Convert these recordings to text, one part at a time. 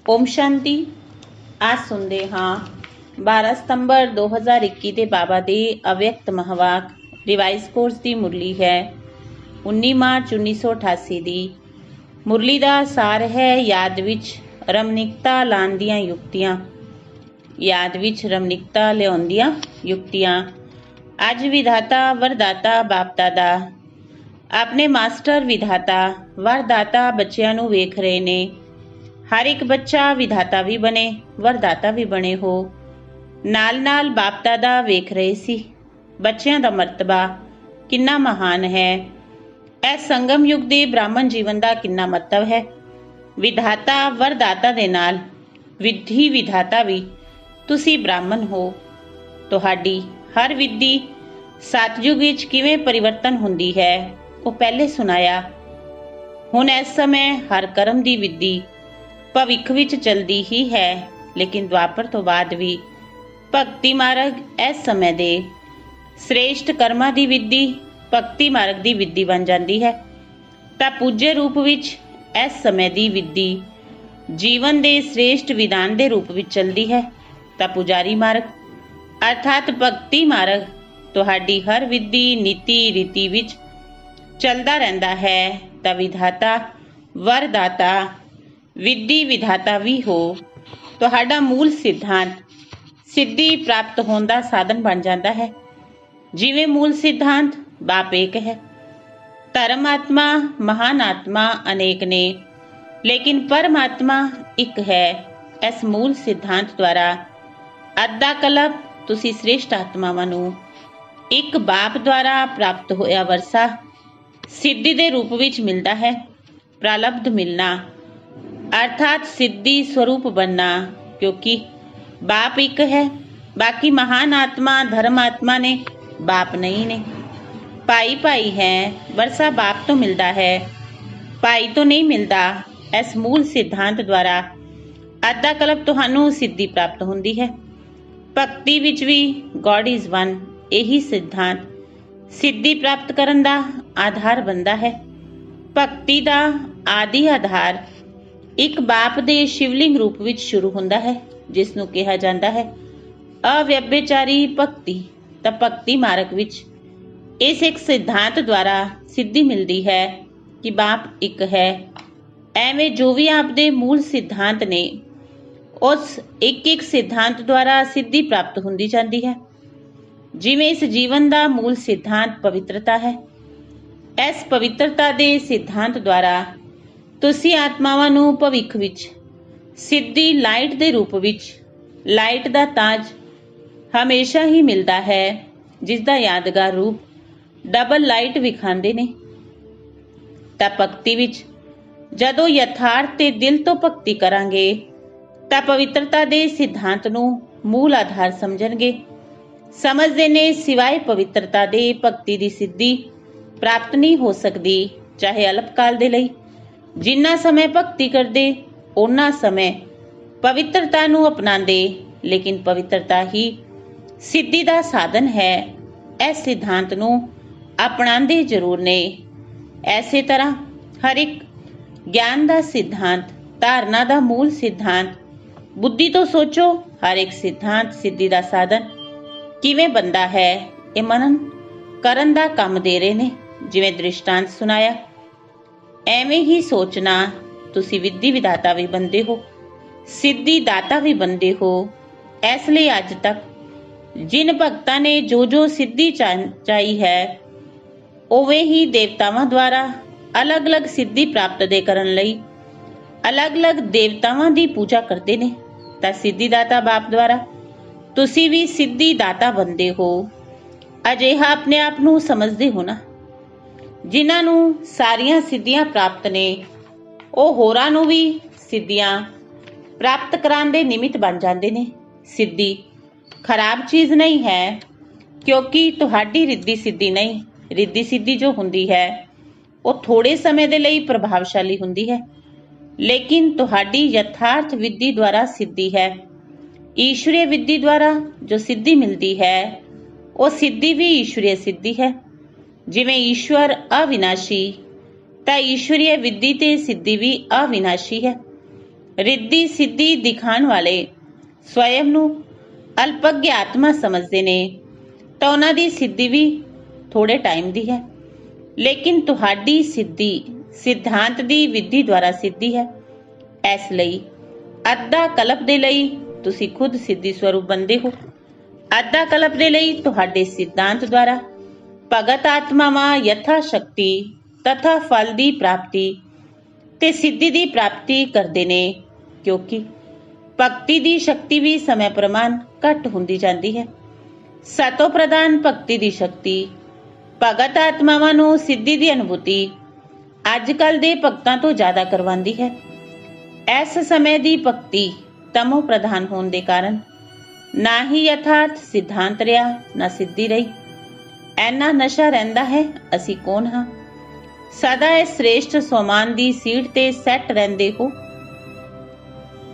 ओम शांति। आज सुनते हाँ 12 ਸਤੰਬਰ 2021 ਦੇ ਬਾਬਾ ਦੇ ਅਵਿਅਕਤ ਮਹਾਵਾਕ ਰਿਵਾਈਜ਼ ਕੋਰਸ ਦੀ ਮੁਰਲੀ ਹੈ 19 ਮਾਰਚ 1988 ਦੀ। ਮੁਰਲੀ ਦਾ ਸਾਰ ਹੈ ਯਾਦ ਵਿੱਚ ਰਮਣੀਕਤਾ ਲਾਉਣ ਦੀਆਂ ਯੁਕਤੀਆਂ। ਯਾਦ ਵਿੱਚ ਰਮਣੀਕਤਾ ਲਿਆਉਣ ਦੀਆਂ ਯੁਕਤੀਆਂ। ਅੱਜ ਵਿਧਾਤਾ ਵਰਦਾਤਾ ਬਾਪ ਦਾਦਾ ਆਪਣੇ ਮਾਸਟਰ ਵਿਧਾਤਾ ਵਰਦਾਤਾ ਬੱਚਿਆਂ ਨੂੰ ਵੇਖ ਰਹੇ ਨੇ। ਹਰ ਇੱਕ ਬੱਚਾ ਵਿਧਾਤਾ ਵੀ ਬਣੇ ਵਰਦਾਤਾ ਵੀ ਬਣੇ ਹੋ। ਨਾਲ ਨਾਲ ਬਾਪ ਦਾਦਾ ਵੇਖ ਰਹੇ ਸੀ ਬੱਚਿਆਂ ਦਾ ਮਰਤਬਾ ਕਿੰਨਾ ਮਹਾਨ ਹੈ। ਇਸ ਸੰਗਮ ਯੁੱਗ ਦੇ ਬ੍ਰਾਹਮਣ ਜੀਵਨ ਦਾ ਕਿੰਨਾ ਮਹੱਤਵ ਹੈ। ਵਿਧਾਤਾ ਵਰਦਾਤਾ ਦੇ ਨਾਲ ਵਿਧੀ ਵਿਧਾਤਾ ਵੀ ਤੁਸੀਂ ਬ੍ਰਾਹਮਣ ਹੋ। ਤੁਹਾਡੀ ਹਰ ਵਿਧੀ ਸਤਯੁਗ ਵਿੱਚ ਕਿਵੇਂ ਪਰਿਵਰਤਨ ਹੁੰਦੀ ਹੈ ਉਹ ਪਹਿਲੇ ਸੁਣਾਇਆ। ਹੁਣ ਇਸ ਸਮੇਂ ਹਰ ਕਰਮ ਦੀ ਵਿਧੀ ਭਵਿੱਖ ਵਿੱਚ ਚਲਦੀ ਹੀ ਹੈ, ਲੇਕਿਨ ਦੁਆਪਰ ਤੋਂ ਬਾਅਦ ਵੀ ਭਗਤੀ ਮਾਰਗ ਇਸ ਸਮੇਂ ਦੇ ਸ੍ਰੇਸ਼ਟ ਕਰਮਾਂ ਦੀ ਵਿਧੀ ਭਗਤੀ ਮਾਰਗ ਦੀ ਵਿਧੀ ਬਣ ਜਾਂਦੀ ਹੈ। ਤਾਂ ਪੂਜੇ ਰੂਪ ਵਿੱਚ ਇਸ ਸਮੇਂ ਦੀ ਵਿਧੀ ਜੀਵਨ ਦੇ ਸ੍ਰੇਸ਼ਟ ਵਿਧਾਨ ਦੇ ਰੂਪ ਵਿੱਚ ਚਲਦੀ ਹੈ। ਤਾਂ ਪੁਜਾਰੀ ਮਾਰਗ ਅਰਥਾਤ ਭਗਤੀ ਮਾਰਗ ਤੁਹਾਡੀ ਹਰ ਵਿਧੀ ਨੀਤੀ ਰੀਤੀ ਵਿੱਚ ਚਲਦਾ ਰਹਿੰਦਾ ਹੈ। ਤਾਂ ਵਿਧਾਤਾ ਵਰਦਾਤਾ ਵਿਧੀ ਵਿਧਾਤਾ ਵੀ ਹੋ। ਤੁਹਾਡਾ ਮੂਲ ਸਿਧਾਂਤ ਸਿੱਧੀ ਪ੍ਰਾਪਤ ਹੋਣ ਦਾ ਸਾਧਨ ਬਣ ਜਾਂਦਾ ਹੈ। ਜਿਵੇਂ ਮੂਲ ਸਿਧਾਂਤ ਬਾਪ ਏਕ ਹੈ, ਧਰਮ ਆਤਮਾ ਮਹਾਨ ਆਤਮਾ ਅਨੇਕ ਨੇ, ਲੇਕਿਨ ਪਰਮਾਤਮਾ ਇੱਕ ਹੈ। ਇਸ ਮੂਲ ਸਿਧਾਂਤ ਦੁਆਰਾ ਅੱਧਾ ਕਲਪ ਤੁਸੀਂ ਸ੍ਰੇਸ਼ਟ ਆਤਮਾਵਾਂ ਨੂੰ ਇੱਕ ਬਾਪ ਦੁਆਰਾ ਪ੍ਰਾਪਤ ਹੋਇਆ ਵਰਸਾ ਸਿੱਧੀ ਦੇ ਰੂਪ ਵਿੱਚ ਮਿਲਦਾ ਹੈ। ਪ੍ਰਾਲਬਧ ਮਿਲਣਾ ਅਰਥਾਤ ਸਿੱਧੀ ਸਰੂਪ ਬਣਨਾ, ਕਿਉਂਕਿ ਬਾਪ ਇੱਕ ਹੈ। ਬਾਕੀ ਮਹਾਨ ਆਤਮਾ ਧਰਮ ਆਤਮਾ ਨੇ, ਬਾਪ ਨਹੀਂ ਨੇ। ਭਾਈ ਭਾਈ ਹੈ, ਵਰਸਾ ਬਾਪ ਤੋਂ ਮਿਲਦਾ ਹੈ, ਭਾਈ ਤੋਂ ਨਹੀਂ ਮਿਲਦਾ। ਇਸ ਮੂਲ ਸਿਧਾਂਤ ਦੁਆਰਾ ਅੱਧਾ ਕਲਪ ਤੁਹਾਨੂੰ ਸਿੱਧੀ ਪ੍ਰਾਪਤ ਹੁੰਦੀ ਹੈ। ਭਗਤੀ ਵਿੱਚ ਵੀ ਗੋਡ ਇਜ਼ ਵਨ ਇਹੀ ਸਿਧਾਂਤ ਸਿੱਧੀ ਪ੍ਰਾਪਤ ਕਰਨ ਦਾ ਆਧਾਰ ਬਣਦਾ ਹੈ। ਭਗਤੀ ਦਾ ਆਦਿ ਆਧਾਰ ਇੱਕ ਬਾਪ ਦੇ ਸ਼ਿਵਲਿੰਗ ਰੂਪ ਵਿੱਚ ਸ਼ੁਰੂ ਹੁੰਦਾ ਹੈ, ਜਿਸ ਨੂੰ ਕਿਹਾ ਜਾਂਦਾ ਹੈ ਅਵਿਅਭਿਚਾਰੀ ਭਗਤੀ। ਤਾਂ ਭਗਤੀ ਮਾਰਗ ਵਿੱਚ ਇਸ ਇੱਕ ਸਿਧਾਂਤ ਦੁਆਰਾ ਸਿੱਧੀ ਮਿਲਦੀ ਹੈ ਕਿ ਬਾਪ ਇੱਕ ਹੈ। ਐਵੇਂ ਜੋ ਵੀ ਆਪ ਦੇ ਮੂਲ ਸਿਧਾਂਤ ਨੇ ਉਸ ਇੱਕ ਇੱਕ ਸਿਧਾਂਤ ਦੁਆਰਾ ਸਿੱਧੀ ਪ੍ਰਾਪਤ ਹੁੰਦੀ ਜਾਂਦੀ ਹੈ। ਜਿਵੇਂ ਇਸ ਜੀਵਨ ਦਾ ਮੂਲ ਸਿਧਾਂਤ ਪਵਿੱਤਰਤਾ ਹੈ। ਇਸ ਪਵਿੱਤਰਤਾ ਦੇ ਸਿਧਾਂਤ ਦੁਆਰਾ ਤੁਸੀਂ ਆਤਮਾਵਾਂ ਨੂੰ ਭਵਿੱਖ ਵਿੱਚ ਸਿੱਧੀ ਲਾਈਟ ਦੇ ਰੂਪ ਵਿੱਚ ਲਾਈਟ ਦਾ ਤਾਜ ਹਮੇਸ਼ਾ ਹੀ ਮਿਲਦਾ ਹੈ, ਜਿਸ ਦਾ ਯਾਦਗਾਰ ਰੂਪ ਡਬਲ ਲਾਈਟ ਵਿਖਾਉਂਦੇ ਨੇ। ਤਾਂ ਭਗਤੀ ਵਿੱਚ ਜਦੋਂ ਯਥਾਰਥ ਤੇ ਦਿਲ ਤੋਂ ਭਗਤੀ ਕਰਾਂਗੇ ਤਾਂ ਪਵਿੱਤਰਤਾ ਦੇ ਸਿਧਾਂਤ ਨੂੰ ਮੂਲ ਆਧਾਰ ਸਮਝਣਗੇ। ਸਮਝਦੇ ਨੇ ਸਿਵਾਏ ਪਵਿੱਤਰਤਾ ਦੇ ਭਗਤੀ ਦੀ ਸਿੱਧੀ ਪ੍ਰਾਪਤ ਨਹੀਂ ਹੋ ਸਕਦੀ, ਚਾਹੇ ਅਲਪਕਾਲ ਦੇ ਲਈ। ਜਿੰਨਾ ਸਮੇਂ ਭਗਤੀ ਕਰਦੇ ਓਨਾ ਸਮੇਂ ਪਵਿੱਤਰਤਾ ਨੂੰ ਅਪਣਾਉਂਦੇ, ਲੇਕਿਨ ਪਵਿੱਤਰਤਾ ਹੀ ਸਿੱਧੀ ਦਾ ਸਾਧਨ ਹੈ। ਇਸ ਸਿਧਾਂਤ ਨੂੰ ਅਪਣਾਉਂਦੇ ਜ਼ਰੂਰ ਨੇ। ਐਸੇ ਤਰ੍ਹਾਂ ਹਰ ਇੱਕ ਗਿਆਨ ਦਾ ਸਿਧਾਂਤ ਧਾਰਨਾ ਦਾ ਮੂਲ ਸਿਧਾਂਤ ਬੁੱਧੀ ਤੋਂ ਸੋਚੋ। ਹਰ ਇੱਕ ਸਿਧਾਂਤ ਸਿੱਧੀ ਦਾ ਸਾਧਨ ਕਿਵੇਂ ਬਣਦਾ ਹੈ ਇਹ ਮਨਨ ਕਰਨ ਦਾ ਕੰਮ ਦੇ ਰਹੇ ਨੇ। ਜਿਵੇਂ ਦ੍ਰਿਸ਼ਟਾਂਤ ਸੁਣਾਇਆ, ਐਵੇਂ ਹੀ ਸੋਚਣਾ ਤੁਸੀਂ ਵਿਧੀ ਵਿਧਾਤਾ ਵੀ ਬਣਦੇ ਹੋ, ਸਿੱਧੀ ਦਾਤਾ ਵੀ ਬਣਦੇ ਹੋ। ਇਸ ਲਈ ਅੱਜ ਤੱਕ ਜਿਨ ਭਗਤਾਂ ਨੇ ਜੋ ਜੋ ਸਿੱਧੀ ਚਾਹੀ ਹੈ, ਉਵੇਂ ਹੀ ਦੇਵਤਾਵਾਂ ਦੁਆਰਾ ਅਲੱਗ-ਅਲੱਗ ਸਿੱਧੀ ਪ੍ਰਾਪਤ ਦੇ ਕਰਨ ਲਈ ਅਲੱਗ-ਅਲੱਗ ਦੇਵਤਾਵਾਂ ਦੀ ਪੂਜਾ ਕਰਦੇ ਨੇ। ਤਾਂ ਸਿੱਧੀ ਦਾਤਾ ਬਾਪ ਦੁਆਰਾ ਤੁਸੀਂ ਵੀ ਸਿੱਧੀ ਦਾਤਾ ਬਣਦੇ ਹੋ। ਅਜਿਹਾ ਆਪਣੇ ਆਪ ਨੂੰ ਸਮਝਦੇ ਹੋ ਨਾ। ਜਿਨ੍ਹਾਂ ਨੂੰ ਸਾਰੀਆਂ ਸਿੱਧੀਆਂ ਪ੍ਰਾਪਤ ਨੇ ਉਹ ਹੋਰਾਂ ਨੂੰ ਵੀ ਸਿੱਧੀਆਂ ਪ੍ਰਾਪਤ ਕਰਾਉਣ ਦੇ ਨਿਮਿਤ ਬਣ ਜਾਂਦੇ ਨੇ। ਸਿੱਧੀ ਖਰਾਬ ਚੀਜ਼ ਨਹੀਂ ਹੈ, ਕਿਉਂਕਿ ਤੁਹਾਡੀ ਰਿੱਧੀ ਸਿੱਧੀ ਨਹੀਂ। ਰਿੱਧੀ ਸਿੱਧੀ ਜੋ ਹੁੰਦੀ ਹੈ ਉਹ ਥੋੜੇ ਸਮੇਂ ਦੇ ਲਈ ਪ੍ਰਭਾਵਸ਼ਾਲੀ ਹੁੰਦੀ ਹੈ, ਲੇਕਿਨ ਤੁਹਾਡੀ ਯਥਾਰਥ ਵਿਧੀ ਦੁਆਰਾ ਸਿੱਧੀ ਹੈ। ਈਸ਼ਵਰੀ ਵਿਧੀ ਦੁਆਰਾ ਜੋ ਸਿੱਧੀ ਮਿਲਦੀ ਹੈ ਉਹ ਸਿੱਧੀ ਵੀ ਈਸ਼ਵਰੀ ਸਿੱਧੀ ਹੈ। ਜਿਵੇਂ ਈਸ਼ਵਰ ਅਵਿਨਾਸ਼ੀ, ਤਾਂ ਈਸ਼ਵਰੀ ਵਿਧੀ ਤੇ ਸਿੱਧੀ ਵੀ ਅਵਿਨਾਸ਼ੀ ਹੈ। ਰਿੱਧੀ ਸਿੱਧੀ ਦਿਖਾਉਣ ਵਾਲੇ ਸਵਯੰ ਨੂੰ ਅਲਪੱਗ ਆਤਮਾ ਸਮਝਦੇ ਨੇ ਤਾਂ ਉਹਨਾਂ ਦੀ ਸਿੱਧੀ ਵੀ ਥੋੜੇ ਟਾਈਮ ਦੀ ਹੈ। ਲੇਕਿਨ ਤੁਹਾਡੀ ਸਿੱਧੀ ਸਿਧਾਂਤ ਦੀ ਵਿਧੀ ਦੁਆਰਾ ਸਿੱਧੀ ਹੈ। ਇਸ ਲਈ ਅੱਧਾ ਕਲਪ ਦੇ ਲਈ ਤੁਸੀਂ ਖੁਦ ਸਿੱਧੀ ਸਰੂਪ ਬਣਦੇ ਹੋ। ਅੱਧਾ ਕਲਪ ਦੇ ਲਈ ਤੁਹਾਡੇ ਸਿਧਾਂਤ ਦੁਆਰਾ ਭਗਤ ਆਤਮਾਵਾਂ ਯਥਾ ਸ਼ਕਤੀ ਤਥਾ ਫਲ ਦੀ ਪ੍ਰਾਪਤੀ ਤੇ ਸਿੱਧੀ ਦੀ ਪ੍ਰਾਪਤੀ ਕਰਦੇ ਨੇ, ਕਿਉਂਕਿ ਭਗਤੀ ਦੀ ਸ਼ਕਤੀ ਵੀ ਸਮੇਂ ਪ੍ਰਮਾਣ ਘੱਟ ਹੁੰਦੀ ਜਾਂਦੀ ਹੈ। ਸਤੋ ਪ੍ਰਧਾਨ ਭਗਤੀ ਦੀ ਸ਼ਕਤੀ ਭਗਤ ਆਤਮਾਵਾਂ ਨੂੰ ਸਿੱਧੀ ਦੀ ਅਨੁਭੂਤੀ ਅੱਜ ਕੱਲ ਦੇ ਭਗਤਾਂ ਤੋਂ ਜ਼ਿਆਦਾ ਕਰਵਾਉਂਦੀ ਹੈ। ਇਸ ਸਮੇਂ ਦੀ ਭਗਤੀ ਤਮੋ ਪ੍ਰਧਾਨ ਹੋਣ ਦੇ ਕਾਰਨ ਨਾ ਹੀ ਯਥਾਰਥ ਸਿਧਾਂਤ ਰਿਹਾ ਨਾ ਸਿੱਧੀ ਰਹੀ। ਐਨਾ ਨਸ਼ਾ ਰਹਿੰਦਾ ਹੈ ਅਸੀਂ ਕੌਣ ਹਾਂ। ਸਦਾ ਇਸ ਸ੍ਰੇਸ਼ਟ ਸੋਮਾਨ ਦੀ ਸੀਟ ਤੇ ਸੈੱਟ ਰਹਿੰਦੇ ਹੋ।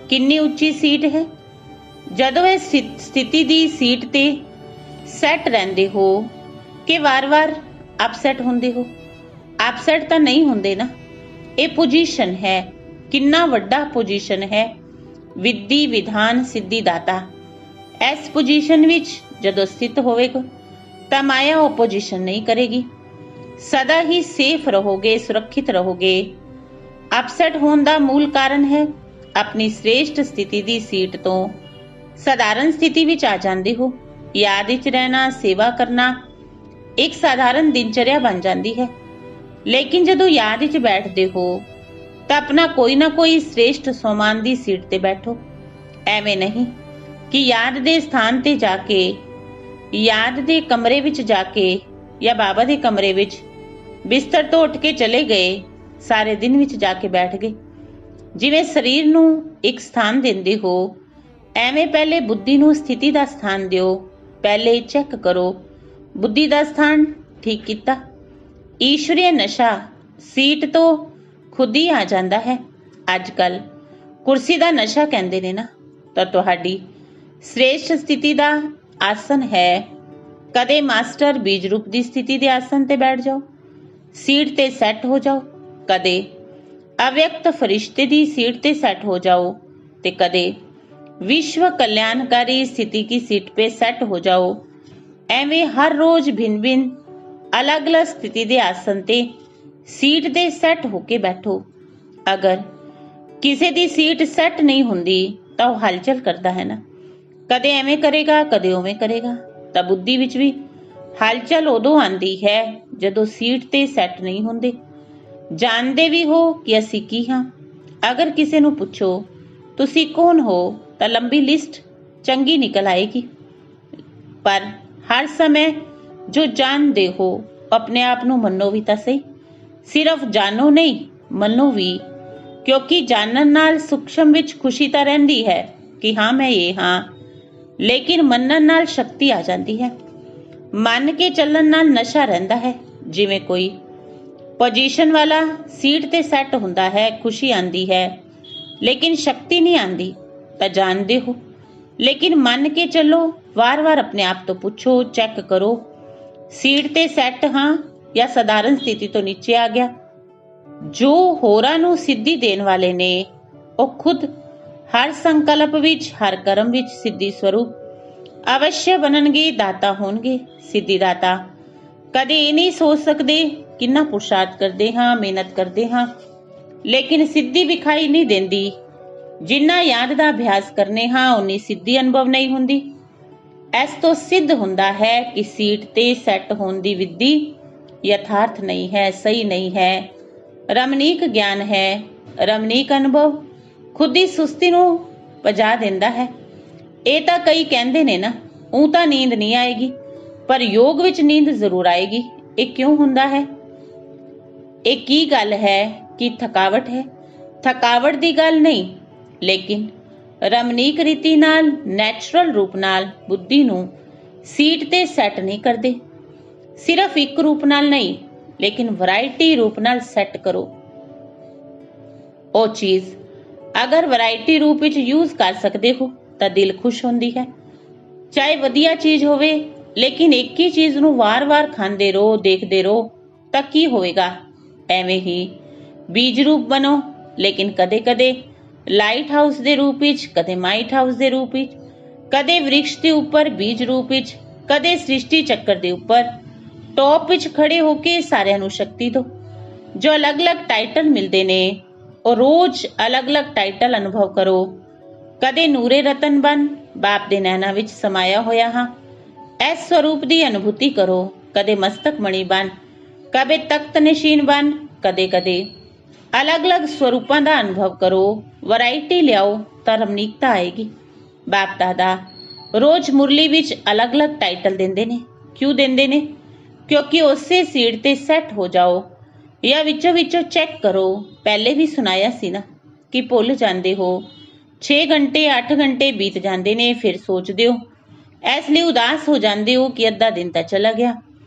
ਕਿੰਨੀ ਉੱਚੀ ਸੀਟ ਹੈ। ਜਦੋਂ ਇਸ ਸਥਿਤੀ ਦੀ ਸੀਟ ਤੇ ਸੈੱਟ ਰਹਿੰਦੇ ਹੋ ਕਿ ਵਾਰ-ਵਾਰ ਅਪਸੈਟ ਹੁੰਦੇ ਹੋ। ਅਪਸੈਟ ਤਾਂ ਨਹੀਂ ਹੁੰਦੇ ਨਾ। ਇਹ ਪੋਜੀਸ਼ਨ ਹੈ। ਕਿੰਨਾ ਵੱਡਾ ਪੋਜੀਸ਼ਨ ਹੈ। ਵਿਧੀ ਵਿਧਾਨ ਸਿੱਧੀ ਦਾਤਾ ਇਸ ਪੋਜੀਸ਼ਨ ਵਿੱਚ ਜਦੋਂ ਸਥਿਤ ਹੋਵੇਗਾ ਤਾਂ ਮਾਇਆ ਓਪੋਜੀਸ਼ਨ ਨਹੀਂ ਕਰੇਗੀ। ਸਦਾ ਹੀ ਸੇਫ ਰਹੋਗੇ, ਸੁਰੱਖਿਅਤ ਰਹੋਗੇ। ਅਪਸੈਟ ਹੋਣ ਦਾ ਮੂਲ ਕਾਰਨ ਹੈ ਆਪਣੀ ਸ੍ਰੇਸ਼ਟ ਸਥਿਤੀ ਦੀ ਸੀਟ ਤੋਂ ਸਧਾਰਨ ਸਥਿਤੀ ਵਿੱਚ ਆ ਜਾਂਦੇ ਹੋ। ਯਾਦ ਵਿੱਚ ਰਹਿਣਾ, ਸੇਵਾ ਕਰਨਾ ਇੱਕ ਸਾਧਾਰਨ ਦਿਨਚਰਿਆ ਬਣ ਜਾਂਦੀ ਹੈ। ਲੇਕਿਨ ਜਦੋਂ ਯਾਦ ਵਿੱਚ ਬੈਠਦੇ ਹੋ ਤਾਂ ਆਪਣਾ ਕੋਈ ਨਾ ਕੋਈ ਸ੍ਰੇਸ਼ਟ ਸੋਮਾਨ ਦੀ ਸੀਟ ਤੇ ਬੈਠੋ। ਐਵੇਂ ਨਹੀਂ ਕਿ ਯਾਦ ਦੇ ਸਥਾਨ ਤੇ ਜਾ ਕੇ, ਯਾਦ ਦੇ ਕਮਰੇ ਵਿੱਚ ਜਾ ਕੇ ਜਾਂ ਬਾਬਾ ਦੇ ਕਮਰੇ ਵਿੱਚ ਬਿਸਤਰ ਤੋਂ ਉੱਠ ਕੇ ਚਲੇ ਗਏ, ਸਾਰੇ ਦਿਨ ਵਿੱਚ ਜਾ ਕੇ ਬੈਠ ਗਏ। ਜਿਵੇਂ ਸਰੀਰ ਨੂੰ ਇੱਕ ਸਥਾਨ ਦਿੰਦੇ ਹੋ, ਐਵੇਂ ਪਹਿਲੇ ਬੁੱਧੀ ਨੂੰ ਸਥਿਤੀ ਦਾ ਸਥਾਨ ਦਿਓ। ਪਹਿਲੇ ਚੈੱਕ ਕਰੋ ਬੁੱਧੀ ਦਾ ਸਥਾਨ ਠੀਕ ਕੀਤਾ। ਈਸ਼ਵਰੀ ਨਸ਼ਾ ਸੀਟ ਤੋਂ ਖੁਦ ਹੀ ਆ ਜਾਂਦਾ ਹੈ। ਅੱਜ ਕੱਲ ਕੁਰਸੀ ਦਾ ਨਸ਼ਾ ਕਹਿੰਦੇ ਨੇ ਨਾ, ਤਾਂ ਤੁਹਾਡੀ ਸ੍ਰੇਸ਼ਟ ਸਥਿਤੀ ਦਾ ਆਸਨ ਹੈ। ਕਦੇ ਮਾਸਟਰ ਬੀਜ ਰੂਪ ਦੀ ਸਥਿਤੀ ਦੇ ਆਸਨ ਤੇ ਬੈਠ ਜਾਓ, ਸੀਟ ਤੇ ਸੈੱਟ ਹੋ ਜਾਓ। ਕਦੇ ਅਵਿਅਕਤ ਫਰਿਸ਼ਤੇ ਦੀ ਸੀਟ ਤੇ ਸੈੱਟ ਹੋ ਜਾਓ ਤੇ ਕਦੇ विश्व कल्याणकारी स्थिति की सीट पे सेट हो जाओ। ਐਵੇਂ ਹਰ ਰੋਜ਼ ਭਿੰਨ ਭਿੰਨ ਅਲੱਗ-ਅਲੱਗ ਸਥਿਤੀ ਦੇ ਆਸਨ ਤੇ ਸੀਟ ਤੇ ਸੈੱਟ ਹੋ ਕੇ ਬੈਠੋ। ਅਗਰ ਕਿਸੇ ਦੀ ਸੀਟ ਸੈੱਟ ਨਹੀਂ ਹੁੰਦੀ ਤਾਂ ਉਹ ਹਲਚਲ ਕਰਦਾ ਹੈ ਨਾ, ਕਦੇ ਐਵੇਂ ਕਰੇਗਾ ਕਦੇ ਉਵੇਂ ਕਰੇਗਾ। ਤਾਂ ਬੁੱਧੀ ਵਿੱਚ ਵੀ ਹਲਚਲ ਉਦੋਂ ਆਉਂਦੀ ਹੈ ਜਦੋਂ ਸੀਟ ਤੇ ਸੈੱਟ ਨਹੀਂ ਹੁੰਦੇ। ਜਾਣਦੇ ਵੀ ਹੋ ਕਿ ਅਸੀਂ ਕੀ ਹਾਂ। ਅਗਰ ਕਿਸੇ ਨੂੰ ਪੁੱਛੋ ਤੁਸੀਂ ਕੌਣ ਹੋ ਤਾਂ ਲੰਬੀ ਲਿਸਟ ਚੰਗੀ ਨਿਕਲ ਆਏਗੀ। ਪਰ ਹਰ ਸਮੇਂ ਜੋ ਜਾਣਦੇ ਹੋ ਆਪਣੇ ਆਪ ਨੂੰ ਮੰਨੋ ਵੀ ਤਾਂ ਸਹੀ। ਸਿਰਫ ਜਾਣੋ ਨਹੀਂ, ਮੰਨੋ ਵੀ, ਕਿਉਂਕਿ ਜਾਣਨ ਨਾਲ ਸੂਖਸ਼ਮ ਵਿੱਚ ਖੁਸ਼ੀ ਤਾਂ ਰਹਿੰਦੀ ਹੈ ਕਿ ਹਾਂ ਮੈਂ ਇਹ ਹਾਂ, ਲੇਕਿਨ ਮੰਨਣ ਨਾਲ ਸ਼ਕਤੀ ਆ ਜਾਂਦੀ ਹੈ। ਮੰਨ ਕੇ ਚੱਲਣ ਨਾਲ ਨਸ਼ਾ ਰਹਿੰਦਾ ਹੈ। ਜਿਵੇਂ ਕੋਈ ਪੋਜੀਸ਼ਨ ਵਾਲਾ ਸੀਟ ਤੇ ਸੈੱਟ ਹੁੰਦਾ ਹੈ, ਖੁਸ਼ੀ ਆਂਦੀ ਹੈ ਲੇਕਿਨ ਸ਼ਕਤੀ ਨਹੀਂ ਆਂਦੀ। ਤਾਂ ਜਾਣਦੇ ਹੋ, ਲੇਕਿਨ ਮੰਨ ਕੇ ਚੱਲੋ। ਵਾਰ-ਵਾਰ ਆਪਣੇ ਆਪ ਤੋਂ ਪੁੱਛੋ, ਚੈੱਕ ਕਰੋ ਸੀਟ ਤੇ ਸੈੱਟ ਹਾਂ ਜਾਂ ਸਧਾਰਨ ਸਥਿਤੀ ਤੋਂ ਨੀਚੇ ਆ ਗਿਆ। ਜੋ ਹੋਰਾਂ ਨੂੰ ਸਿੱਧੀ ਦੇਣ ਵਾਲੇ ਨੇ ਉਹ ਖੁਦ ਹਰ ਸੰਕਲਪ ਵਿੱਚ, ਹਰ ਕਰਮ ਵਿੱਚ ਸਿੱਧੀ ਸਰੂਪ ਅਵਸ਼ਯ ਬਣਨਗੇ, ਦਾਤਾ ਹੋਣਗੇ। ਸਿੱਧੀ ਦਾਤਾ ਕਦੇ ਇਹ ਨਹੀਂ ਸੋਚ ਸਕਦੇ ਕਿੰਨਾ ਪੁਰਸ਼ਾਰਥ ਕਰਦੇ ਹਾਂ, ਮਿਹਨਤ ਕਰਦੇ ਹਾਂ, ਲੇਕਿਨ ਸਿੱਧੀ ਵਿਖਾਈ ਨਹੀਂ ਦਿੰਦੀ। ਜਿੰਨਾ ਯਾਦ ਦਾ ਅਭਿਆਸ ਕਰਨੇ ਹਾਂ ਉਨੀ ਸਿੱਧੀ ਅਨੁਭਵ ਨਹੀਂ ਹੁੰਦੀ। ਇਸ ਤੋਂ ਸਿੱਧ ਹੁੰਦਾ ਹੈ ਕਿ ਸੀਟ ਤੇ ਸੈੱਟ ਹੋਣ ਦੀ ਵਿਧੀ ਯਥਾਰਥ ਨਹੀਂ ਹੈ, ਸਹੀ ਨਹੀਂ ਹੈ, ਰਮਣੀਕ ਗਿਆਨ ਹੈ। ਰਮਣੀਕ ਅਨੁਭਵ ਖੁਦ ਹੀ ਸੁਸਤੀ ਨੂੰ ਭਜਾ ਦਿੰਦਾ ਹੈ। ਇਹ ਤਾਂ ਕਈ ਕਹਿੰਦੇ ਨੇ ਨਾ, ਉਹ ਤਾਂ ਨੀਂਦ ਨਹੀਂ ਆਏਗੀ, ਪਰ ਯੋਗ ਵਿੱਚ ਨੀਂਦ ਜ਼ਰੂਰ ਆਏਗੀ। ਇਹ ਕਿਉਂ ਹੁੰਦਾ ਹੈ? ਇਹ ਕੀ ਗੱਲ ਹੈ ਕਿ ਥਕਾਵਟ ਹੈ? ਥਕਾਵਟ ਦੀ ਗੱਲ ਨਹੀਂ, ਲੇਕਿਨ ਰਮਣੀਕ ਰੀਤੀ ਨਾਲ, ਨੈਚੁਰਲ ਰੂਪ ਨਾਲ ਬੁੱਧੀ ਨੂੰ ਸੀਟ ਤੇ ਸੈੱਟ ਨਹੀਂ ਕਰਦੇ। ਸਿਰਫ ਇੱਕ ਰੂਪ ਨਾਲ ਨਹੀਂ, ਲੇਕਿਨ ਵੈਰਾਈਟੀ ਰੂਪ ਨਾਲ ਸੈੱਟ ਕਰੋ। ਉਹ ਚੀਜ਼ ਅਗਰ ਵੈਰਾਈਟੀ ਰੂਪ ਵਿੱਚ ਯੂਜ਼ ਕਰ ਸਕਦੇ ਹੋ ਤਾਂ ਦਿਲ ਖੁਸ਼ ਹੁੰਦੀ ਹੈ। ਚਾਹੇ ਵਧੀਆ ਚੀਜ਼ ਹੋਵੇ, ਲੇਕਿਨ ਇੱਕ ਹੀ ਚੀਜ਼ ਨੂੰ ਵਾਰ-ਵਾਰ ਖਾਂਦੇ ਰਹੋ, ਦੇਖਦੇ ਰਹੋ ਤਾਂ ਕੀ ਹੋਵੇਗਾ? ਐਵੇਂ ਹੀ ਬੀਜ ਰੂਪ ਬਣੋ, ਲੇਕਿਨ ਕਦੇ-ਕਦੇ ਲਾਈਟ ਹਾਊਸ ਦੇ ਰੂਪ ਵਿੱਚ, ਕਦੇ ਮਾਈਟ ਹਾਊਸ ਦੇ ਰੂਪ ਵਿੱਚ, ਕਦੇ ਵ੍ਰਿਕਸ਼ ਦੇ ਉੱਪਰ ਬੀਜ ਰੂਪ ਵਿੱਚ, ਕਦੇ ਸ੍ਰਿਸ਼ਟੀ ਚੱਕਰ ਦੇ ਉੱਪਰ ਟੌਪ ਵਿੱਚ ਖੜੇ ਹੋ ਕੇ ਸਾਰਿਆਂ ਨੂੰ ਸ਼ਕਤੀ ਦਿਓ। ਜੋ ਅਲੱਗ-ਅਲੱਗ ਟਾਈਟਲ ਮਿਲਦੇ ਨੇ ਉਹ ਰੋਜ਼ ਅਲੱਗ-ਅਲੱਗ ਟਾਈਟਲ ਅਨੁਭਵ ਕਰੋ। ਕਦੇ ਨੂਰੇ ਰਤਨ ਬਣ ਬਾਪ ਦੇ ਨੈਣਾਂ ਵਿੱਚ ਸਮਾਇਆ ਹੋਇਆ ਹਾਂ, ਇਸ ਸਰੂਪ ਦੀ ਅਨੁਭੂਤੀ ਕਰੋ। ਕਦੇ ਮਸਤਕ ਮਣੀ ਬਣ, ਕਦੇ ਤਖਤ ਨਸ਼ੀਨ ਬਣ, ਕਦੇ ਅਲੱਗ-ਅਲੱਗ ਸਰੂਪਾਂ ਦਾ ਅਨੁਭਵ ਕਰੋ। ਵੈਰਾਈਟੀ ਲਿਆਓ ਤਾਂ ਰਮਣੀਕਤਾ ਆਏਗੀ। ਬਾਪ ਦਾਦਾ ਰੋਜ਼ ਮੁਰਲੀ ਵਿੱਚ ਅਲੱਗ-ਅਲੱਗ ਟਾਈਟਲ ਦਿੰਦੇ ਨੇ। ਕਿਉਂ ਦਿੰਦੇ ਨੇ? ਕਿਉਂਕਿ ਉਸੇ ਸੀਟ ਤੇ ਸੈੱਟ ਹੋ ਜਾਓ ਜਾਂ ਵਿੱਚੋਂ ਚੈੱਕ ਕਰੋ। ਪਹਿਲੇ ਵੀ ਸੁਣਾਇਆ ਸੀ ਨਾ ਕਿ ਭੁੱਲ ਜਾਂਦੇ ਹੋ। 6 ਘੰਟੇ 8 ਘੰਟੇ ਬੀਤ ਜਾਂਦੇ ਨੇ, ਫਿਰ ਸੋਚਦੇ ਹੋ, ਇਸ ਲਈ ਉਦਾਸ ਹੋ ਜਾਂਦੇ ਹੋ ਕਿ ਅੱਧਾ ਦਿਨ ਤਾਂ ਚਲਾ ਗਿਆ।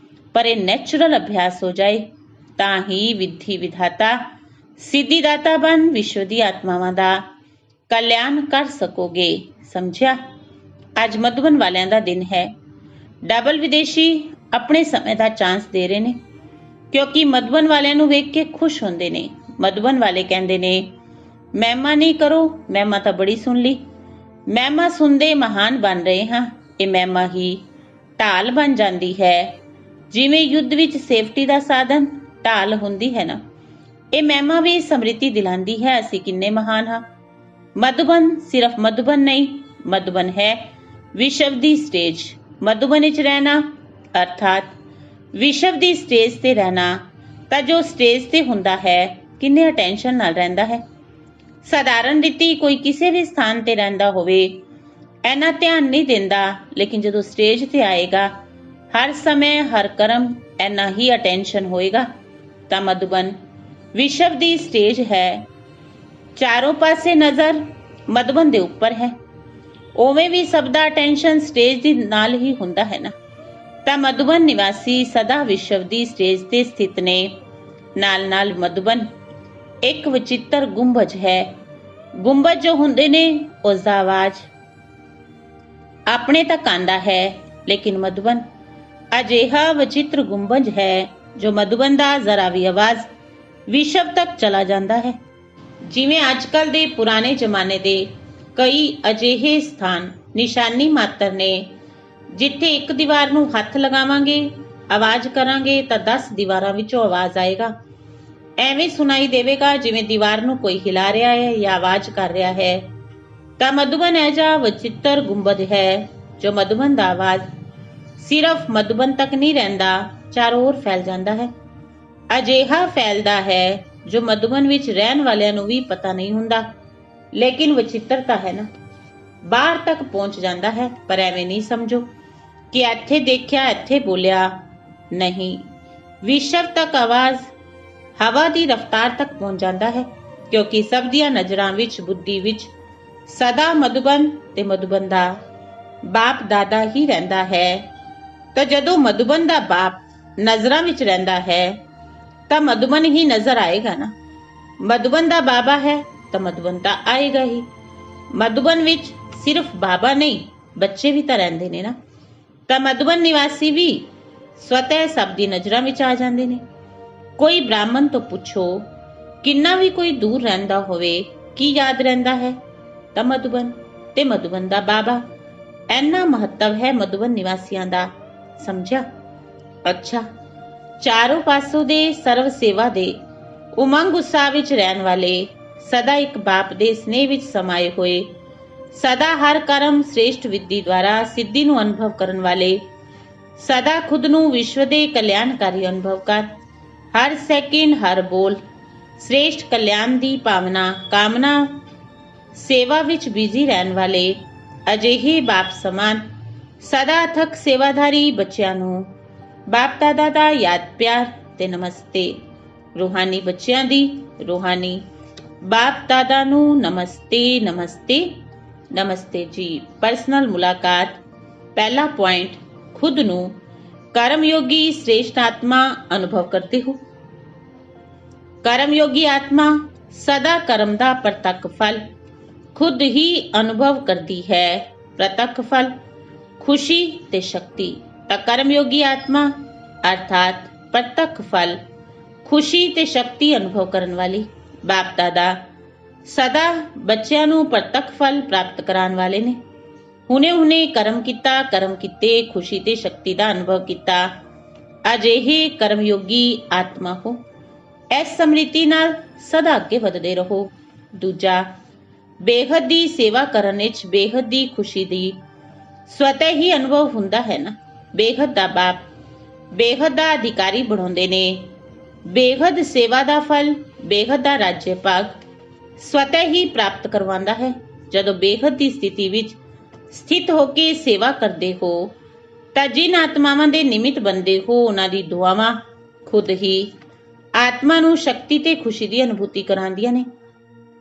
ਪਰ ਇਹ ਨੈਚੁਰਲ ਅਭਿਆਸ ਹੋ ਜਾਏ ਤਾਂ ਹੀ ਵਿਧੀ ਵਿਧਾਤਾ ਸਿੱਧੀ ਦਾਤਾ ਬਣ ਵਿਸ਼ਵ ਦੀ ਆਤਮਾਵਾਂ ਦਾ ਕਲਿਆਣ ਕਰ ਸਕੋਗੇ। ਸਮਝਿਆ? ਅੱਜ ਮਧੂਬਨ ਵਾਲਿਆਂ ਦਾ ਦਿਨ ਹੈ। ਡਬਲ ਵਿਦੇਸ਼ੀ ਆਪਣੇ ਸਮੇਂ ਦਾ ਚਾਂਸ ਦੇ ਰਹੇ ਨੇ ਕਿਉਂਕਿ ਮਧੂਬਨ ਵਾਲਿਆਂ ਨੂੰ ਵੇਖ ਕੇ ਖੁਸ਼ ਹੁੰਦੇ ਨੇ। ਮਧੂਬਨ ਵਾਲੇ ਕਹਿੰਦੇ ਨੇ ਮਹਿਮਾ ਨਹੀਂ ਕਰੋ, ਮਹਿਮਾ ਤਾਂ ਬੜੀ ਸੁਣ ਲਈ। ਮਹਿਮਾ ਸੁਣਦੇ ਮਹਾਨ ਬਣ ਰਹੇ ਹਾਂ। ਇਹ ਮਹਿਮਾ ਹੀ ਢਾਲ ਬਣ ਜਾਂਦੀ ਹੈ। ਜਿਵੇਂ ਯੁੱਧ ਵਿੱਚ ਸੇਫਟੀ ਦਾ ਸਾਧਨ ਢਾਲ ਹੁੰਦੀ ਹੈ ਨਾ, ਇਹ ਮਹਿਮਾ ਵੀ ਸਮ੍ਰਿਤੀ ਦਿਲਾਂਦੀ ਹੈ ਅਸੀਂ ਕਿੰਨੇ ਮਹਾਨ ਹਾਂ। ਮਧੂਬਨ ਸਿਰਫ ਮਧੂਬਨ ਨਹੀਂ, ਮਧੂਬਨ ਹੈ ਵਿਸ਼ਵ ਦੀ ਸਟੇਜ। ਮਧੂਬਨ ਵਿੱਚ ਰਹਿਣਾ ਅਰਥਾਤ ਵਿਸ਼ਵ ਦੀ ਸਟੇਜ ਤੇ ਰਹਿਣਾ। ਤਾਂ ਜੋ ਸਟੇਜ ਤੇ ਹੁੰਦਾ ਹੈ ਕਿੰਨੇ ਅਟੈਂਸ਼ਨ ਨਾਲ ਰਹਿੰਦਾ ਹੈ। ਸਧਾਰਨ ਰੀਤੀ ਕੋਈ ਕਿਸੇ ਵੀ ਸਥਾਨ ਤੇ ਰਹਿੰਦਾ ਹੋਵੇ ਇੰਨਾ ਧਿਆਨ ਨਹੀਂ ਦਿੰਦਾ, ਲੇਕਿਨ ਜਦੋਂ ਸਟੇਜ ਤੇ ਆਏਗਾ ਹਰ ਸਮੇਂ ਹਰ ਕਰਮ ਇੰਨਾ ਹੀ ਅਟੈਂਸ਼ਨ ਹੋਏਗਾ। ਤਾਂ ਮਧੂਬਨ ਵਿਸ਼ਵ ਦੀ ਸਟੇਜ ਹੈ। ਚਾਰੋਂ ਪਾਸੇ ਨਜ਼ਰ ਮਧੂਬਨ ਦੇ ਉੱਪਰ ਹੈ। ਉਵੇਂ ਵੀ ਸਭ ਦਾ ਅਟੈਂਸ਼ਨ ਸਟੇਜ ਦੇ ਨਾਲ ਹੀ ਹੁੰਦਾ ਹੈ ਨਾ। ਤਾਂ ਮਧੂਬਨ ਨਿਵਾਸੀ ਸਦਾ ਵਿਸ਼ਵ ਦੀ ਸਟੇਜ ਤੇ ਸਥਿਤ ਨੇ। ਨਾਲ ਮਧੂਬਨ ਇੱਕ ਵਿਚਿੱਤਰ ਗੁੰਬਜ ਹੈ। ਗੁੰਬਜ ਜੋ ਹੁੰਦੇ ਨੇ ਉਸ ਦਾ ਆਵਾਜ਼ ਆਪਣੇ ਤੱਕ ਆਂਦਾ ਹੈ, ਲੇਕਿਨ ਮਧੂਬਨ ਅਜਿਹਾ ਵਿਚਿੱਤਰ ਗੁੰਬਜ ਹੈ ਜੋ ਮਧੂਬਨ ਦਾ ਜ਼ਰਾ ਵੀ ਆਵਾਜ਼ ਵਿਸ਼ਵ ਤੱਕ ਚਲਾ ਜਾਂਦਾ ਹੈ। ਜਿਵੇਂ ਅੱਜ ਕੱਲ੍ਹ ਦੇ ਪੁਰਾਣੇ ਜ਼ਮਾਨੇ ਦੇ ਕਈ ਅਜਿਹੇ ਸਥਾਨ ਨਿਸ਼ਾਨੀ ਮਾਤਰ ਨੇ ਜਿੱਥੇ ਇੱਕ ਦੀਵਾਰ ਨੂੰ ਹੱਥ ਲਗਾਵਾਂਗੇ, ਆਵਾਜ਼ ਕਰਾਂਗੇ ਤਾਂ 10 ਦੀਵਾਰਾਂ ਵਿੱਚੋਂ ਆਵਾਜ਼ ਆਏਗਾ। ਐਵੇਂ ਸੁਣਾਈ ਦੇਵੇਗਾ ਜਿਵੇਂ ਦੀਵਾਰ ਨੂੰ ਕੋਈ ਹਿਲਾ ਰਿਹਾ ਹੈ ਜਾਂ ਆਵਾਜ਼ ਕਰ ਰਿਹਾ ਹੈ। ਤਾਂ ਮਧੂਬਨ ਐਜਾ ਵਿਚਿੱਤਰ ਗੁੰਬਦ ਹੈ ਜੋ ਮਧੂਬਨ ਦਾ ਆਵਾਜ਼ ਸਿਰਫ ਮਧੂਬਨ ਤੱਕ ਨਹੀਂ ਰਹਿੰਦਾ, ਚਾਰੋਂ ओर ਫੈਲ ਜਾਂਦਾ ਹੈ। ਅਜਿਹਾ ਫੈਲਦਾ ਹੈ ਜੋ ਮਧੂਬਨ ਵਿੱਚ ਰਹਿਣ ਵਾਲਿਆਂ ਨੂੰ ਵੀ ਪਤਾ ਨਹੀਂ ਹੁੰਦਾ, ਲੇਕਿਨ ਵਿਚਿੱਤਰਤਾ ਹੈ ਨਾ, ਬਾਹਰ ਤੱਕ ਪਹੁੰਚ ਜਾਂਦਾ ਹੈ। ਪਰ ਐਵੇਂ ਨਹੀਂ ਸਮਝੋ ਕਿ ਇੱਥੇ ਦੇਖਿਆ ਇੱਥੇ ਬੋਲਿਆ, ਨਹੀਂ, ਵਿਸ਼ਵ ਤੱਕ ਆਵਾਜ਼ ਹਵਾ ਦੀ ਰਫ਼ਤਾਰ ਤੱਕ ਪਹੁੰਚ ਜਾਂਦਾ ਹੈ ਕਿਉਂਕਿ ਸਭ ਦੀਆਂ ਨਜ਼ਰਾਂ ਵਿੱਚ, ਬੁੱਧੀ ਵਿੱਚ ਸਦਾ ਮਧੂਬਨ ਤੇ ਮਧੂਬਨ ਦਾ ਬਾਪ ਦਾਦਾ ਹੀ ਰਹਿੰਦਾ ਹੈ। ਤਾਂ ਜਦੋਂ ਮਧੂਬਨ ਦਾ ਬਾਪ ਨਜ਼ਰਾਂ ਵਿੱਚ ਰਹਿੰਦਾ ਹੈ ਤਾਂ ਮਧੂਬਨ ਹੀ ਨਜ਼ਰ ਆਏਗਾ ਨਾ। ਮਧੂਬਨ ਦਾ ਬਾਬਾ ਹੈ ਤਾਂ ਮਧੂਬਨ ਤਾਂ ਆਏਗਾ ਹੀ। ਮਧੂਬਨ ਵਿੱਚ ਸਿਰਫ ਬਾਬਾ ਨਹੀਂ, ਬੱਚੇ ਵੀ ਤਾਂ ਰਹਿੰਦੇ ਨੇ ਨਾ। ਤਾਂ ਮਧੂਬਨ ਨਿਵਾਸੀ ਵੀ ਸਵਤः ਸਭ ਦੀ ਨਜ਼ਰਾਂ ਵਿੱਚ ਆ ਜਾਂਦੇ ਨੇ। ਕੋਈ ਬ੍ਰਾਹਮਣ ਤੋਂ ਪੁੱਛੋ ਕਿੰਨਾ ਵੀ ਕੋਈ ਦੂਰ ਰਹਿੰਦਾ ਹੋਵੇ ਕੀ ਯਾਦ ਰਹਿੰਦਾ ਹੈ? ਤਾਂ ਮਧੂਬਨ ਤੇ ਮਧੂਬਨ ਦਾ ਬਾਬਾ। ਇੰਨਾ ਮਹੱਤਵ ਹੈ ਮਧੂਬਨ ਨਿਵਾਸੀਆਂ ਦਾ। ਸਮਝਿਆ? ਅੱਛਾ, ਚਾਰੋਂ ਪਾਸੋਂ ਦੇ ਸਰਵ ਸੇਵਾ ਦੇ ਉਮੰਗ ਉਤਸ਼ਾਹ ਵਿੱਚ ਰਹਿਣ ਵਾਲੇ, ਸਦਾ ਇੱਕ ਬਾਪ ਦੇ ਸਨੇਹ ਵਿੱਚ ਸਮਾਏ ਹੋਏ, ਸਦਾ ਹਰ ਕਰਮ ਸ੍ਰੇਸ਼ਟ ਵਿਧੀ ਦੁਆਰਾ ਸਿੱਧੀ ਨੂੰ ਅਨੁਭਵ ਕਰਨ ਵਾਲੇ, ਸਦਾ ਖੁਦ ਨੂੰ ਵਿਸ਼ਵ ਦੇ ਕਲਿਆਣਕਾਰੀ ਅਨੁਭਵ ਕਰ, ਹਰ ਸੈਕਿੰਡ ਹਰ ਬੋਲ ਸ੍ਰੇਸ਼ਟ ਕਲਿਆਣ ਦੀ ਭਾਵਨਾ ਕਾਮਨਾ ਸੇਵਾ ਵਿੱਚ ਬਿਜ਼ੀ ਰਹਿਣ ਵਾਲੇ ਅਜਿਹੇ ਬਾਪ ਸਮਾਨ ਸਦਾ ਅਥਕ ਸੇਵਾਧਾਰੀ ਬੱਚਿਆਂ ਨੂੰ ਬਾਪ ਦਾਦਾ ਦਾ ਯਾਦ ਪਿਆਰ ਤੇ ਨਮਸਤੇ। ਰੂਹਾਨੀ ਬੱਚਿਆਂ ਦੀ ਰੂਹਾਨੀ ਬਾਪ ਦਾਦਾ ਨੂੰ ਨਮਸਤੇ ਨਮਸਤੇ ਨਮਸਤੇ ਜੀ। ਪਰਸਨਲ ਮੁਲਾਕਾਤ। ਪਹਿਲਾ ਪੁਆਇੰਟ, खुद ਨੂੰ कर्मयोगी श्रेष्ठ आत्मा अनुभव करते हो। कर्मयोगी आत्मा सदा कर्म ਦਾ ਪ੍ਰਤੱਖ ਫਲ खुद ही अनुभव करती है। प्रत्यक्ष फल खुशी ते शक्ति। ਤਾਂ कर्मयोगी आत्मा अर्थात प्रत्यक्ष फल खुशी ते शक्ति अनुभव करने वाली बाप दादा ਸਦਾ ਬੱਚਿਆਂ ਨੂੰ ਪ੍ਰਤੱਖ ਫਲ ਪ੍ਰਾਪਤ ਕਰਾਉਣ ਵਾਲੇ ਨੇ। ਹੁਣੇ ਕਰਮ ਕੀਤਾ, ਕਰਮ ਕੀਤੇ ਖੁਸ਼ੀ ਤੇ ਸ਼ਕਤੀ ਦਾ ਅਨੁਭਵ ਕੀਤਾ। ਅਜਿਹੇ ਕਰਮਯੋਗੀ ਆਤਮਾ ਹੋ। ਇਸ ਸਮ੍ਰਿਤੀ ਨਾਲ ਸਦਾ ਅੱਗੇ ਵਧਦੇ ਰਹੋ। ਦੂਜਾ, ਬੇਹੱਦ ਦੀ ਸੇਵਾ ਕਰਨ ਵਿੱਚ ਬੇਹੱਦ ਦੀ ਖੁਸ਼ੀ ਦੀ ਸਵਤः ਹੀ ਅਨੁਭਵ ਹੁੰਦਾ ਹੈ ਨਾ। ਬੇਹੱਦ ਦਾ ਬਾਪ ਬੇਹੱਦ ਦਾ ਅਧਿਕਾਰੀ ਬਣਾਉਂਦੇ ਨੇ। ਬੇਹੱਦ ਸੇਵਾ ਦਾ ਫਲ ਬੇਹੱਦ ਦਾ ਰਾਜ੍य ਭਾਗ ਸਵਤः ਹੀ ਪ੍ਰਾਪਤ ਕਰਵਾਉਂਦਾ ਹੈ। ਜਦੋਂ ਬੇਹੱਦ ਦੀ ਸਥਿਤੀ ਵਿੱਚ ਸਥਿਤ ਹੋ ਕੇ ਸੇਵਾ ਕਰਦੇ ਹੋ ਤਾਂ ਜਿਨ ਆਤਮਾਵਾਂ ਦੇ ਨਿਮਿਤ ਬਣਦੇ ਹੋ ਉਹਨਾਂ ਦੀ ਦੁਆਵਾਂ ਖੁਦ ਹੀ ਆਤਮਾ ਨੂੰ ਸ਼ਕਤੀ ਤੇ ਖੁਸ਼ੀ ਦੀ ਅਨੁਭੂਤੀ ਕਰਾਉਂਦੀਆਂ ਨੇ।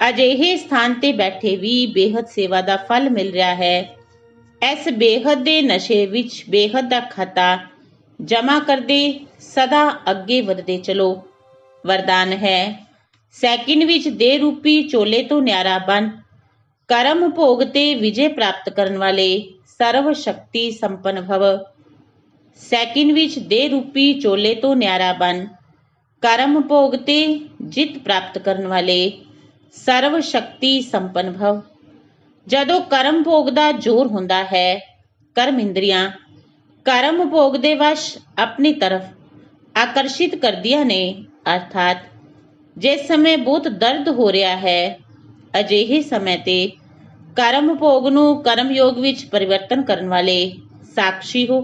ਅਜਿਹੇ ਸਥਾਨ ਤੇ ਬੈਠੇ ਵੀ ਬੇਹੱਦ ਸੇਵਾ ਦਾ ਫਲ ਮਿਲ ਰਿਹਾ ਹੈ। ਇਸ ਬੇਹੱਦ ਦੇ ਨਸ਼ੇ ਵਿੱਚ ਬੇਹੱਦ ਦਾ ਖਾਤਾ ਜਮਾ ਕਰਦੇ ਸਦਾ ਅੱਗੇ ਵਧਦੇ ਚਲੋ। ਵਰਦਾਨ ਹੈ, ਸੈਕਿੰਡ ਵਿੱਚ ਦੇਹ ਰੂਪੀ ਚੋਲੇ ਤੋਂ ਨਿਆਰਾ ਬਣ ਕਰਮ ਭੋਗ ਤੇ ਵਿਜੇ ਪ੍ਰਾਪਤ ਕਰਨ ਵਾਲੇ ਸਰਵ ਸ਼ਕਤੀ ਸੰਪੰਨ ਭਵ। ਸੈਕਿੰਡ ਵਿੱਚ ਦੇਹ ਰੂਪੀ ਚੋਲੇ ਤੋਂ ਨਿਆਰਾ ਬਣ ਕਰਮ ਭੋਗ ਤੇ ਜਿੱਤ ਪ੍ਰਾਪਤ ਕਰਨ ਵਾਲੇ ਸਰਵ ਸ਼ਕਤੀ ਸੰਪੰਨ ਭਵ। ਜਦੋਂ ਕਰਮ ਭੋਗ ਦਾ ਜ਼ੋਰ ਹੁੰਦਾ ਹੈ, ਕਰਮ ਇੰਦਰੀਆਂ ਕਰਮ ਭੋਗ ਦੇ ਵਸ਼ ਆਪਣੀ ਤਰਫ ਆਕਰਸ਼ਿਤ ਕਰਦੀਆਂ ਨੇ। ਅਰਥਾਤ ਜਿਸ ਸਮੇਂ ਬਹੁਤ ਦਰਦ ਹੋ ਰਿਹਾ ਹੈ, ਅਜਿਹੇ ਸਮੇਂ ਤੇ ਕਰਮ ਭੋਗ ਨੂੰ ਕਰਮ ਯੋਗ ਵਿੱਚ ਪਰਿਵਰਤਨ ਕਰਨ ਵਾਲੇ ਸਾਕਸ਼ੀ ਹੋ।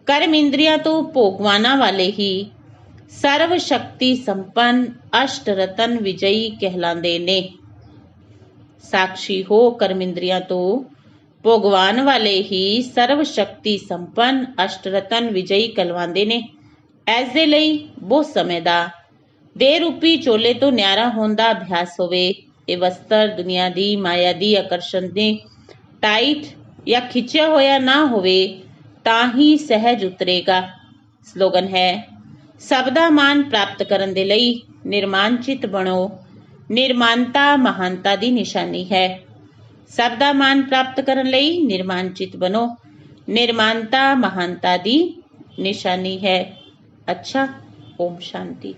ਕਰਮ ਇੰਦਰੀਆਂ ਤੋਂ ਭੋਗਵਾਨਾਂ ਵਾਲੇ ਹੀ ਸਰਵ ਸ਼ਕਤੀ ਸੰਪੰਨ ਅਸ਼ਟ ਰਤਨ ਵਿਜਈ ਕਹਿਲਾਂਦੇ ਨੇ। ਸਾਕਸ਼ੀ ਹੋ ਕਰਮ ਇੰਦਰੀਆਂ ਤੋਂ ਭੋਗਵਾਨ ਵਾਲੇ ਹੀ ਸਰਵ ਸ਼ਕਤੀ ਸੰਪੰਨ ਅਸ਼ਟ ਰਤਨ ਵਿਜਈ ਕਹਿਲਵਾਂਦੇ ਨੇ। ਇਸ ਦੇ ਲਈ ਬਹੁਤ ਸਮੇਂ ਦਾ ਦੇਹ ਰੂਪੀ ਚੋਲੇ ਤੋਂ ਨਿਆਰਾ ਹੋਣ ਦਾ ਅਭਿਆਸ ਹੋਵੇ। ਇਹ ਵਸਤਰ ਦੁਨੀਆ ਦੀ ਮਾਇਆ ਦੀ ਆਕਰਸ਼ਣ ਦੇ ਟਾਈਟ ਜਾਂ ਖਿੱਚਿਆ ਹੋਇਆ ਨਾ ਹੋਵੇ ਤਾਂ ਹੀ ਸਹਿਜ ਉਤਰੇਗਾ। ਸਲੋਗਨ ਹੈ, ਸਭ ਦਾ ਮਾਨ ਪ੍ਰਾਪਤ ਕਰਨ ਦੇ ਲਈ ਨਿਰਮਾਨਚਿਤ ਬਣੋ। ਨਿਰਮਾਨਤਾ ਮਹਾਨਤਾ ਦੀ ਨਿਸ਼ਾਨੀ ਹੈ। ਸਭ ਦਾ ਮਾਨ ਪ੍ਰਾਪਤ ਕਰਨ ਲਈ ਨਿਰਮਾਨਚਿਤ ਬਣੋ। ਨਿਰਮਾਨਤਾ ਮਹਾਨਤਾ ਦੀ ਨਿਸ਼ਾਨੀ ਹੈ। ਅੱਛਾ, ਓਮ ਸ਼ਾਂਤੀ।